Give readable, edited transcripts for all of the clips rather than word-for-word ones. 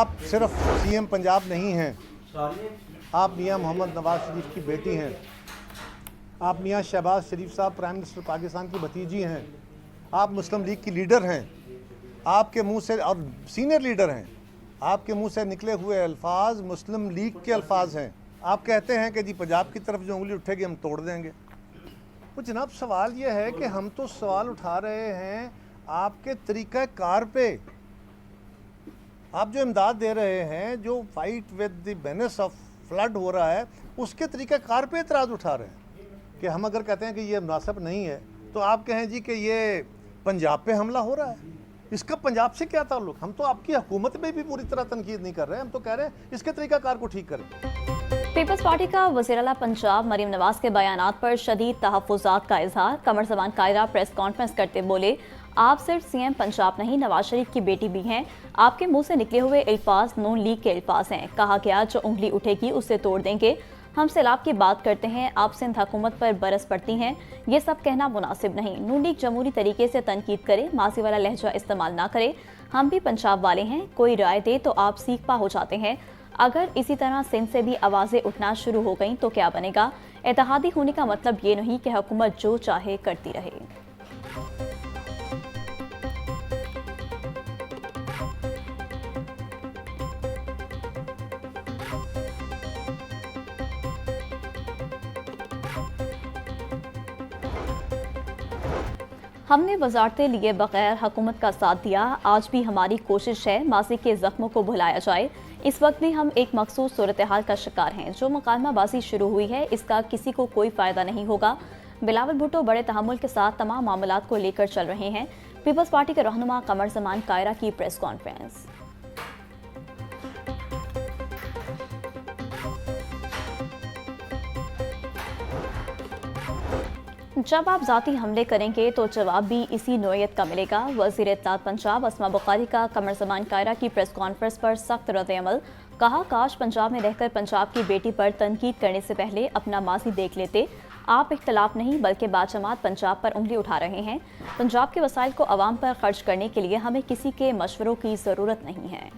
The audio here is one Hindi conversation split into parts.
आप सिर्फ सीएम पंजाब नहीं हैं, आप मियां मोहम्मद नवाज शरीफ की बेटी हैं, आप मियां शहबाज शरीफ साहब प्राइम मिनिस्टर पाकिस्तान की भतीजी हैं, आप मुस्लिम लीग की लीडर हैं, आपके मुंह से और सीनियर लीडर हैं, आपके मुंह से निकले हुए अल्फाज मुस्लिम लीग के अल्फाज हैं। आप कहते हैं कि जी पंजाब की तरफ जो उंगली उठेगी हम तोड़ देंगे। तो जनाब सवाल ये है कि हम तो सवाल उठा रहे हैं आपके तरीक़ा कार पे। आप जो इमदाद दे रहे हैं, जो fight with the menace of flood हो रहा है, उसके तरीक़ा कार पे एतराज़ उठा रहे हैं कि हम अगर कहते हैं कि ये मुनासिब नहीं है तो आप कहें जी कि ये पंजाब पे हमला हो रहा है। इसका पंजाब से क्या ताल्लुक? हम तो आपकी हुकूमत में भी पूरी तरह तनकीद नहीं कर रहे, हम तो कह रहे हैं इसके तरीक़ा कार को ठीक करें। पीपल्स पार्टी का वज़ीर-ए-आला पंजाब मरीम नवाज के बयानात पर शदीद तहफ़्फ़ुज़ात का इज़हार। कमर ज़मान कायरा प्रेस कॉन्फ्रेंस करते बोले, आप सिर्फ सीएम पंजाब नहीं नवाज शरीफ की बेटी भी हैं। आपके मुंह से निकले हुए अल्फाज नून लीग के अल्फाज हैं। कहा गया जो उंगली उठेगी उससे तोड़ देंगे। हम सैलाब की बात करते हैं, आप सिंध हुकूमत पर बरस पड़ती हैं। ये सब कहना मुनासिब नहीं। नून लीग जमहूरी तरीके से तनकीद करे, माजी वाला लहजा इस्तेमाल ना करे। हम भी पंजाब वाले हैं, कोई राय दे तो आप सीख पा हो जाते हैं। अगर इसी तरह सिंध से भी आवाज़ें उठना शुरू हो गईं तो क्या बनेगा? इत्तेहादी होने का मतलब ये नहीं कि हुकूमत जो चाहे करती रहे। हमने वजारतें लिए बगैर हुकूमत का साथ दिया। आज भी हमारी कोशिश है माजी के जख्मों को भुलाया जाए। इस वक्त भी हम एक मखसूस सूरत हाल का शिकार हैं। जो मुकालमाबाजी शुरू हुई है इसका किसी को कोई फ़ायदा नहीं होगा। बिलावल भुट्टो बड़े तहम्मुल के साथ तमाम मामलात को लेकर चल रहे हैं। पीपल्स पार्टी के रहनुमा कमर ज़मान कायरा की प्रेस कॉन्फ्रेंस। जब आप ज़ाती हमले करेंगे तो जवाब भी इसी नोयत का मिलेगा। वज़ीर इत्तलात पंजाब अस्मा बुखारी का कमर ज़मान कायरा की प्रेस कॉन्फ्रेंस पर सख्त रद्द-ए-अमल। कहा, काश पंजाब में रहकर पंजाब की बेटी पर तनकीद करने से पहले अपना माजी देख लेते। आप इख्तलाफ नहीं बल्कि बाजमात पंजाब पर उंगली उठा रहे हैं। पंजाब के वसाइल को अवाम पर खर्च करने के लिए हमें किसी के मशवरों की ज़रूरत नहीं है।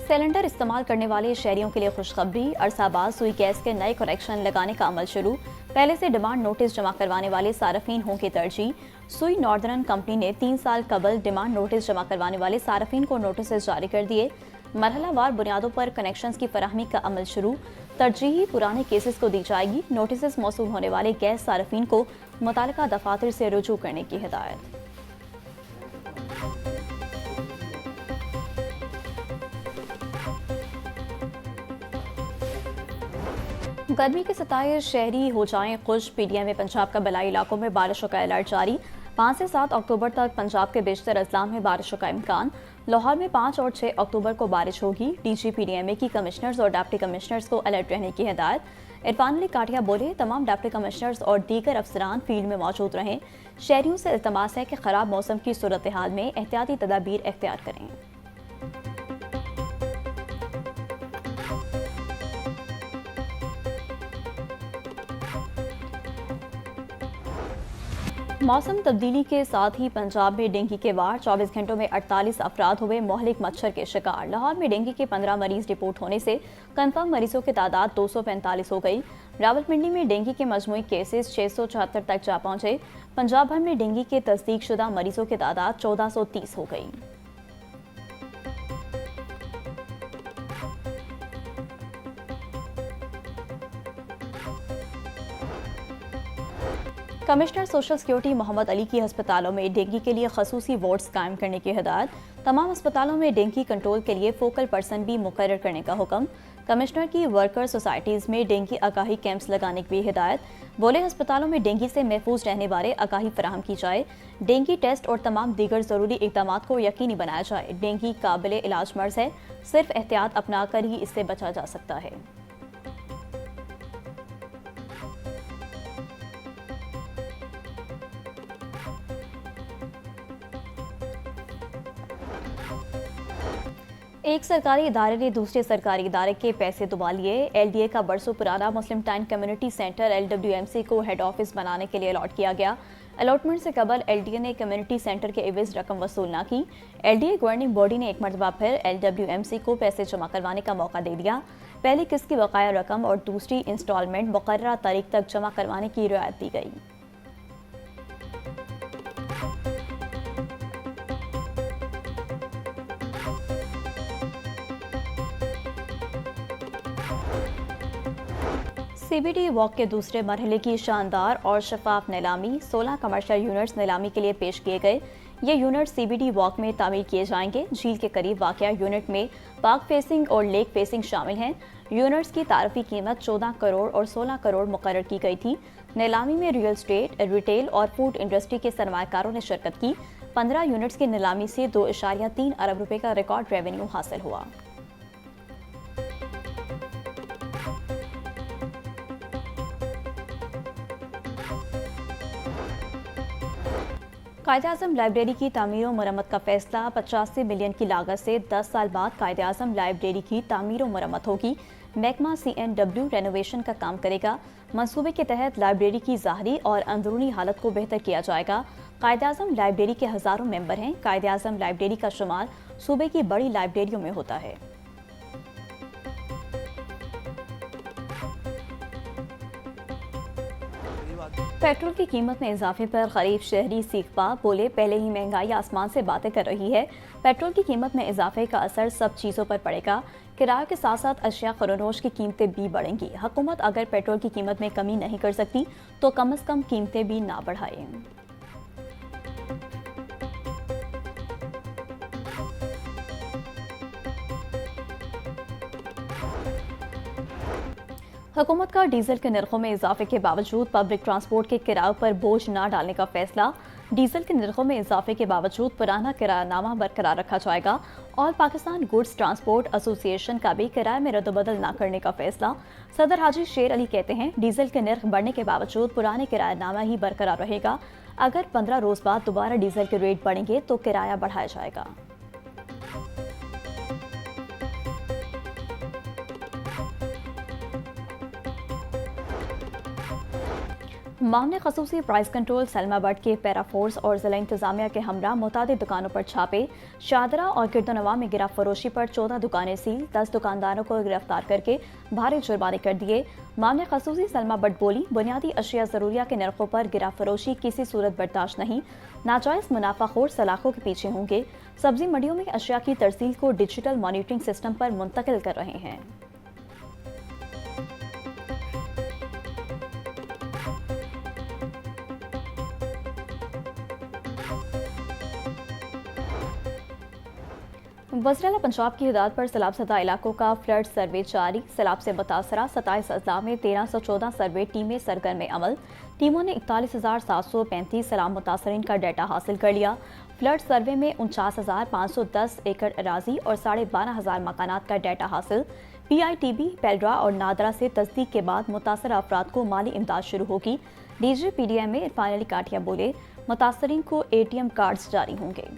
सिलेंडर इस्तेमाल करने वाले शहरियों के लिए खुशखबरी। अरसाबाद सुई गैस के नए कनेक्शन लगाने का अमल शुरू। पहले से डिमांड नोटिस जमा करवाने वाले सार्फिन होंगे तरजीह। सुई नॉर्दर्न कंपनी ने 3 साल कबल डिमांड नोटिस जमा करवाने वाले सार्फिन को नोटिस जारी कर दिए। मरहलावार बुनियादों पर कनेक्शंस की फराहमी का अमल शुरू। तरजीही पुराने केसेस को दी जाएगी। नोटिस मौसूल होने वाले गैस सार्फिन को मुतालिका दफातर से रुजू करने की हिदायत। गर्मी के सताए शहरी हो जाएं खुश। पीडीएम में पंजाब का बलाई इलाकों में बारिशों का अलर्ट जारी। 5 से 7 अक्टूबर तक पंजाब के बेशतर अजला में बारिशों का इम्कान। लाहौर में 5 और 6 अक्टूबर को बारिश होगी। डीजी पीडीएमए की कमिश्नर्स और डिप्टी कमिश्नर्स को अलर्ट रहने की हिदायत। इरफान अली काठिया बोले, तमाम डिप्टी कमिश्नर्स और दीगर अफसरान फील्ड में मौजूद रहें। शहरियों से इल्तमास है कि खराब मौसम की सूरत हाल में एहतियाती तदाबीर इख्तियार करें। मौसम तब्दीली के साथ ही पंजाब में डेंगू के वार। 24 घंटों में 48 अफराद हुए मोहलिक मच्छर के शिकार। लाहौर में डेंगू के 15 मरीज रिपोर्ट होने से कंफर्म मरीजों की तादाद 245 हो गई। रावलपिंडी में डेंगू के मजमूई केसेस 674 तक जा पहुंचे। पंजाब भर में डेंगू के तस्दीक शुदा मरीजों की तादाद 1430 हो गई। Commissioner social security Mohammad Ali की अस्पतालों में डेंगू के लिए खसूसी वार्ड्स कायम करने की हिदायत। तमाम अस्पतालों में डेंगू कंट्रोल के लिए फोकल पर्सन भी मुकर्रर करने का हुक्म। कमिश्नर की वर्कर सोसाइटीज़ में डेंगू आगाही कैंप्स लगाने की भी हिदायत। बोले, अस्पतालों में डेंगू से महफूज रहने बारे आगाही फराहम की जाए। डेंगू टेस्ट और तमाम दीगर ज़रूरी इक़दाम को यकीनी बनाया जाए। डेंगू काबिल इलाज मर्ज है, सिर्फ एहतियात अपना कर ही इससे बचा जा सकता है। एक सरकारी इदारे ने दूसरे सरकारी इदारे के पैसे दुबा लिए। एलडीए का बरसों पुराना मुस्लिम टाइम कम्युनिटी सेंटर एलडब्ल्यूएमसी को हेड ऑफिस बनाने के लिए अलॉट किया गया। अलॉटमेंट से कबल एलडीए ने कम्युनिटी सेंटर के एवज रकम वसूल न की। एलडीए गवर्निंग बॉडी ने एक मरतबा फिर एलडब्ल्यूएमसी को पैसे जमा करवाने का मौका दे दिया। पहली किस्त की बकाया रकम और दूसरी इंस्टॉलमेंट मुकर्ररा तारीख तक जमा करवाने की रियायत दी गई। सीबीडी वॉक के दूसरे मरहले की शानदार और शफाफ नीलामी 16 कमर्शियल यूनिट्स नीलामी के लिए पेश किए गए। ये यूनिट सीबीडी वॉक में तामीर किए जाएंगे। झील के करीब वाक़या यूनिट में पार्क फेसिंग और लेक फेसिंग शामिल हैं। यूनिट्स की तारफी कीमत 14 करोड़ और 16 करोड़ मुकर्रर की गई थी। नीलामी में रियल एस्टेट, रिटेल और फूड इंडस्ट्री के सरमायाकारों ने शिरकत की। 15 यूनिट्स की नीलामी से 2.3 अरब रुपए का रिकॉर्ड रेवेन्यू हासिल हुआ। कायदे-आज़म लाइब्रेरी की तामीर और मरम्मत का फैसला। 85 मिलियन की लागत से 10 साल बाद कायदे-आज़म लाइब्रेरी की तामीर और मरम्मत होगी। महकमा CNW रेनोवेशन का काम करेगा। मंसूबे के तहत लाइब्रेरी की ज़ाहरी और अंदरूनी हालत को बेहतर किया जाएगा। कायदे-आज़म लाइब्रेरी के हज़ारों मेंबर हैं। कायदे-आज़म लाइब्रेरी का शुमार सूबे की बड़ी लाइब्रेरियों में होता है। पेट्रोल की कीमत में इजाफे पर गरीब शहरी सीखपा बोले, पहले ही महंगाई आसमान से बातें कर रही है। पेट्रोल की कीमत में इजाफे का असर सब चीज़ों पर पड़ेगा। किराए के साथ साथ अशिया खरोनोश की कीमतें भी बढ़ेंगी। हुकूमत अगर पेट्रोल की कीमत में कमी नहीं कर सकती तो कम से कम कीमतें भी ना बढ़ाए। हुकूमत का डीजल के नरखों में इजाफे के बावजूद पब्लिक ट्रांसपोर्ट के किराए पर बोझ न डालने का फैसला। डीजल के नरखों में इजाफे के बावजूद पुराना किरायानामा बरकरार रखा जाएगा और पाकिस्तान गुड्स ट्रांसपोर्ट एसोसिएशन का भी किराए में रद्दबदल न करने का फैसला। सदर हाजी शेर अली कहते हैं, डीजल के नर्ख बढ़ने के बावजूद पुराने किरायानामा ही बरकरार रहेगा। अगर 15 रोज बाद दोबारा डीजल के रेट बढ़ेंगे तो किराया बढ़ाया जाएगा। मामले खसूसी प्राइस कंट्रोल सलमा बट के पैराफोर्स और जिला इंतजामिया के हमरा मुतादिद दुकानों पर छापे। शादरा और किर्दोनवा में गिरा फरोशी पर 14 दुकानें सील, 10 दुकानदारों को गिरफ्तार करके भारी जुर्माने कर दिए। मामले खसूसी सलमा बट बोली, बुनियादी अशिया ज़रूरिया के नरखों पर गिरा फरोशी किसी सूरत बर्दाश्त नहीं। नाजायज़ मुनाफाखोर सलाखों के पीछे होंगे। सब्जी मंडियों में अशिया की तरसील को डिजिटल मॉनिटरिंग सिस्टम पर मुंतकिल कर रहे हैं। वज़ीर-ए-आला पंजाब की हिदायत पर सैलाब-ज़दा इलाकों का फ्लड सर्वे जारी। सैलाब से मुतासरा 27 अजला में 1314 सर्वे टीमें सरगर्म अमल। टीमों ने 41,735 सैलाब मुतासरीन का डाटा हासिल कर लिया। फ्लड सर्वे में 49,510 एकड़ अराजी और 12,500 मकानात का डाटा हासिल। PITB, पेल्ड्रा और नादरा से तस्दीक के बाद मुतासर अफराद को माली इमदाद शुरू होगी। DG PDM में इरफान अली काठिया बोले, मुतासरीन को ATM कार्ड्स जारी होंगे।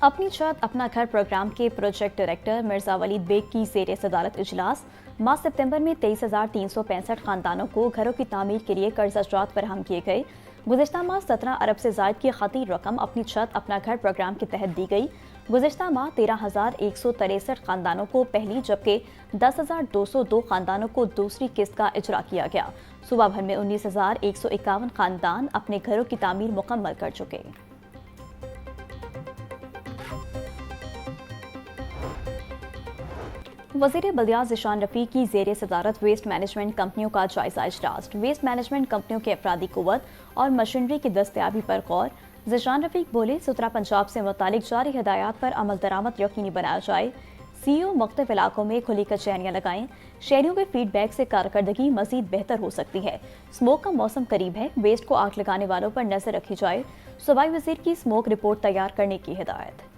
अपनी छत अपना घर प्रोग्राम के प्रोजेक्ट डायरेक्टर मिर्जा वलीद बेग की ज़ेर सदारत इजलास। माह सितंबर में 23,365 खानदानों को घरों की तामीर के लिए कर्ज़ फराहम किए गए। गुज़िश्ता माह 17 अरब से ज़ायद की खती रकम अपनी छत अपना घर प्रोग्राम के तहत दी गई। गुज़िश्ता माह 13,163 खानदानों को पहली जबकि 10,202 खानदानों को दूसरी किस्त का इजरा किया गया। सूबा भर में 19,151 खानदान अपने घरों की तामीर मुकम्मल कर चुके। वज़ीर बल्दियात ज़िशान रफ़ी की ज़ेर सदारत वेस्ट मैनेजमेंट कंपनियों का जायजा इजलास। वेस्ट मैनेजमेंट कंपनियों के अफरादी कुव्वत और मशीनरी की दस्तयाबी पर गौर। ज़िशान रफ़ी बोले, सुथरा पंजाब से मुतालिक जारी हिदायत पर अमल दरामद यकीनी बनाया जाए। CEO मुख्तलिफ इलाकों में खुली कचहरियाँ लगाएं। शहरियों के फीडबैक से कारकर्दगी मजीद बेहतर हो सकती है। स्मोक का मौसम करीब है, वेस्ट को आग लगाने वालों पर नजर रखी जाए। सूबाई वज़ीर की स्मोक रिपोर्ट तैयार करने की हिदायत।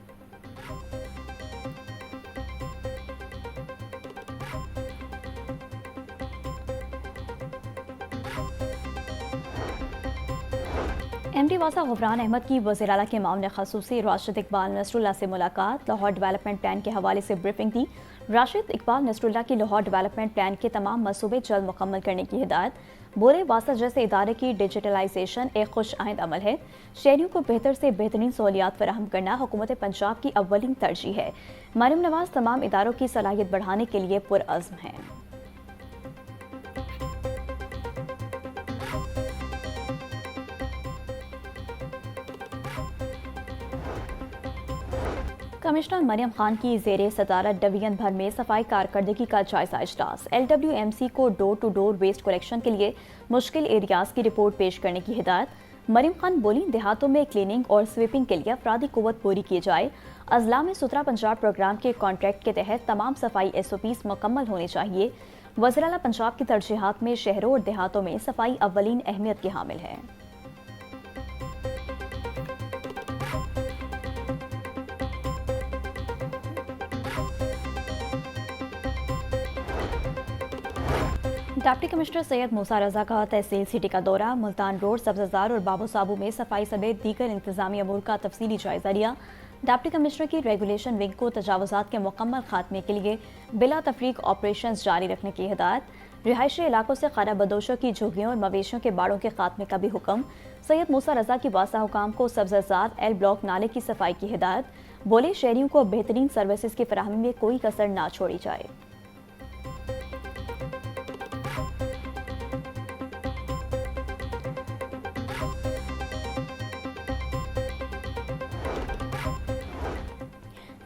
नवाज़ा गुफरान अहमद की वज़ीर आला के मामले ख़ुसूसी राशिद इकबाल नसरुल्लाह से मुलाकात, लाहौर डेवलपमेंट प्लान के हवाले से ब्रीफिंग दी। राशिद इकबाल नसरुल्लाह की लाहौर डेवलपमेंट प्लान के तमाम मंसूबे जल्द मुकम्मल करने की हिदायत। बोले वासा जैसे इदारे की डिजिटलाइजेशन एक खुश आइंद अमल है। शहरियों को बेहतर से बेहतरीन सहूलियात फराहम करना हुकूमत पंजाब की अव्वलीन तरजीह है। मरियम नवाज तमाम इदारों की सलाहियत बढ़ाने के लिए पुरअज़्म है। कमिश्नर मरियम खान की ज़ेरे सदारत डिवीजन भर में सफाई कारकर्दगी का जायजा इजलास। LWMC को door to door waste collection के लिए मुश्किल एरियाज की रिपोर्ट पेश करने की हिदायत। मरियम खान बोली, देहातों में क्लीनिंग और स्वीपिंग के लिए अफरादी कुव्वत पूरी की जाए। अजला में सुथरा पंजाब प्रोग्राम के कॉन्ट्रैक्ट के तहत तमाम सफाई SOPs मुकम्मल होने चाहिए। वज़ीर आला पंजाब की तरजीहात में शहरों और देहातों में सफाई अव्वलीन अहमियत की हामिल है। डिप्टी कमिश्नर सैयद मूसा रजा का तहसील सिटी का दौरा। मुल्तान रोड, सब्ज़ार और बाबू साबू में सफाई समेत दीगर इंतजामी अमूर का तफसीली जायजा लिया। डिप्टी कमिश्नर की रेगुलेशन विंग को तजावुज़ात के मुकम्मल खात्मे के लिए बिला तफरीक ऑपरेशन जारी रखने की हिदायत। रिहायशी इलाकों से खरा बदोशों की झुग्गियों और मवेशियों के बाड़ों के खात्मे का भी हुक्म। सैयद मूसा रजा की वासा हुकाम को सब्ज़ार L ब्लॉक नाले की सफाई की हिदायत। बोले, शहरियों को बेहतरीन सर्विसेज की फराहमी में कोई कसर ना छोड़ी जाए।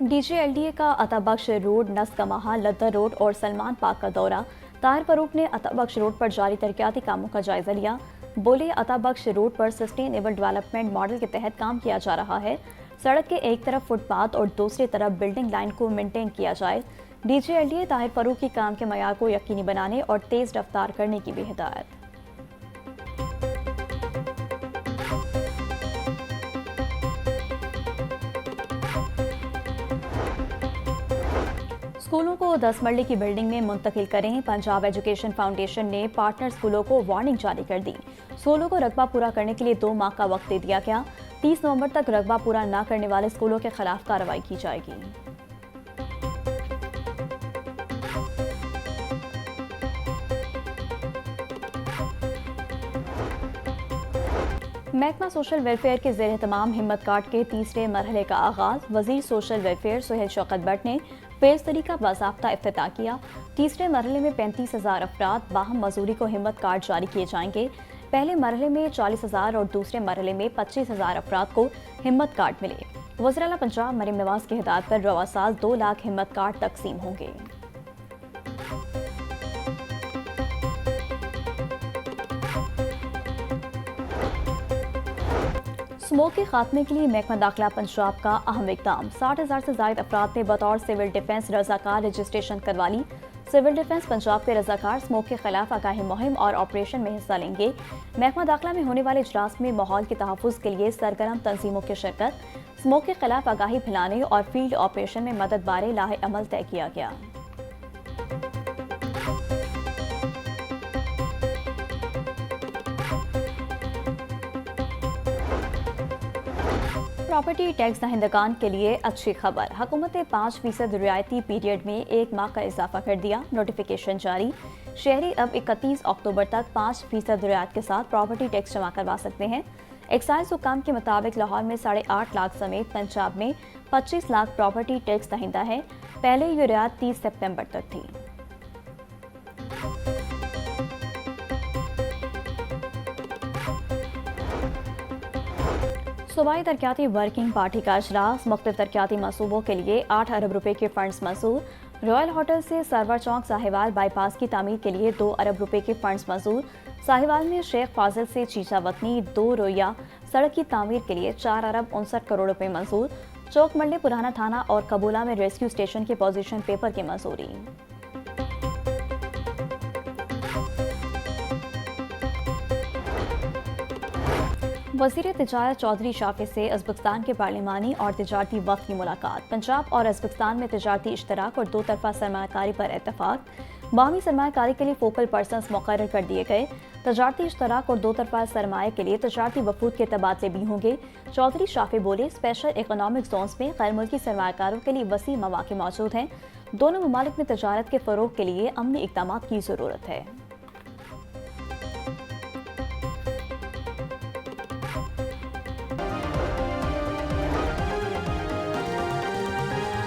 DJLDA का अताबख्श रोड, नस्कमाहा, लद्दर रोड और सलमान पार्क का दौरा। ताहिर फरूक ने अताबख्श रोड पर जारी तरक्याती कामों का जायजा लिया। बोले, अताबख्श रोड पर सस्टेनेबल डेवलपमेंट मॉडल के तहत काम किया जा रहा है। सड़क के एक तरफ फुटपाथ और दूसरी तरफ बिल्डिंग लाइन को मेंटेन किया जाए। DJLDA ताहिर फरूक की काम के मयार को यकीनी बनाने और तेज रफ्तार करने की भी हिदायत। स्कूलों को 10 मरले की बिल्डिंग में मुंतकिल करें। पंजाब एजुकेशन फाउंडेशन ने पार्टनर स्कूलों को वार्निंग जारी कर दी। स्कूलों को रकबा पूरा करने के लिए 2 माह का वक्त दे दिया गया। 30 नवंबर तक रकबा पूरा न करने वाले स्कूलों के खिलाफ कार्रवाई की जाएगी। महकमा सोशल वेलफेयर के ज़ेर तमाम हिम्मत कार्ड के तीसरे मरहले का आगाज़। वज़ीर सोशल वेलफेयर सुहेल शौकत भट्ट ने फेज 3 का बाज़ाब्ता इफ्तिताह किया। तीसरे मरहले में 35,000 अफराद बाहम मजूरी को हिम्मत कार्ड जारी किए जाएंगे। पहले मरहले में 40,000 और दूसरे मरहले में 25,000 अफराद को हिम्मत कार्ड मिले। वज़ीर आला पंजाब मरियम नवाज की हिदायत पर रवा साल 2 लाख हिम्मत कार्ड तकसीम होंगे। स्मोक के खात्मे के लिए महकमा दाखिला पंजाब का अहम इकदाम। 60,000 से ज्यादा अफराद ने बतौर सिविल डिफेंस रजाकार रजिस्ट्रेशन करवा ली। सिविल डिफेंस पंजाब के रजाकार स्मोक के खिलाफ आगाही मुहिम और ऑपरेशन में हिस्सा लेंगे। महकमा दाखिला में होने वाले इजलास में माहौल के तहफ़्फ़ुज़ के लिए सरगर्म तंजीमों की शिरकत, स्मोक के खिलाफ आगाही फैलाने और फील्ड ऑपरेशन में मदद बारे लाहे अमल तय किया गया। प्रॉपर्टी टैक्स दहिंदगान के लिए अच्छी खबर। हुकूमत ने 5% रियायती पीरियड में 1 माह का इजाफा कर दिया। नोटिफिकेशन जारी। शहरी अब 31 अक्टूबर तक 5% रियायत के साथ प्रॉपर्टी टैक्स जमा करवा सकते हैं। एक्साइज हुकाम के मुताबिक लाहौर में 8.5 लाख समेत पंजाब में 25 लाख प्रॉपर्टी टैक्स दहिंदा है। पहले ये रियायत 30 सितंबर तक थी। सूबाई तरक्याती वर्किंग पार्टी का इजलास। मुख्तलिफ तरक्याती मनसूबों के लिए 8 अरब रुपए के फंड्स मंजूर। रॉयल होटल से सरवर चौक साहिवाल बाईपास की तामीर के लिए 2 अरब रुपए के फंड्स मंजूर। साहिवाल में शेख फाजिल से चीचा वतनी 2 रोया सड़क की तामीर के लिए 4 अरब 59 करोड़ रुपए मंजूर। चौक मंडे पुराना थाना और कबूला में रेस्क्यू स्टेशन के पोजीशन पेपर की मंजूरी। वज़ीर तिजारत चौधरी शाफी से उज़्बेकिस्तान के पार्लिमानी और तिजारती वफ़द की मुलाकात। पंजाब और उज़्बेकिस्तान में तिजारती इश्तराक और 2 तरफ़ा सरमायाकारी पर इत्तफ़ाक़। बाहमी सरमाकारी के लिए फोकल पर्सनस मुकर्रर कर दिए गए। तजारती इश्तराक और दो तरफा सरमाए के लिए तजारती वफूद के तबादले भी होंगे। चौधरी शाफी बोले, स्पेशल इकोनॉमिक जोन्स में गैर मुल्की सरमाकारों के लिए वसी मौके मौजूद हैं। दोनों ममालिक में तजारत के फ़रोग के लिए अमली इक़दामात की ज़रूरत है।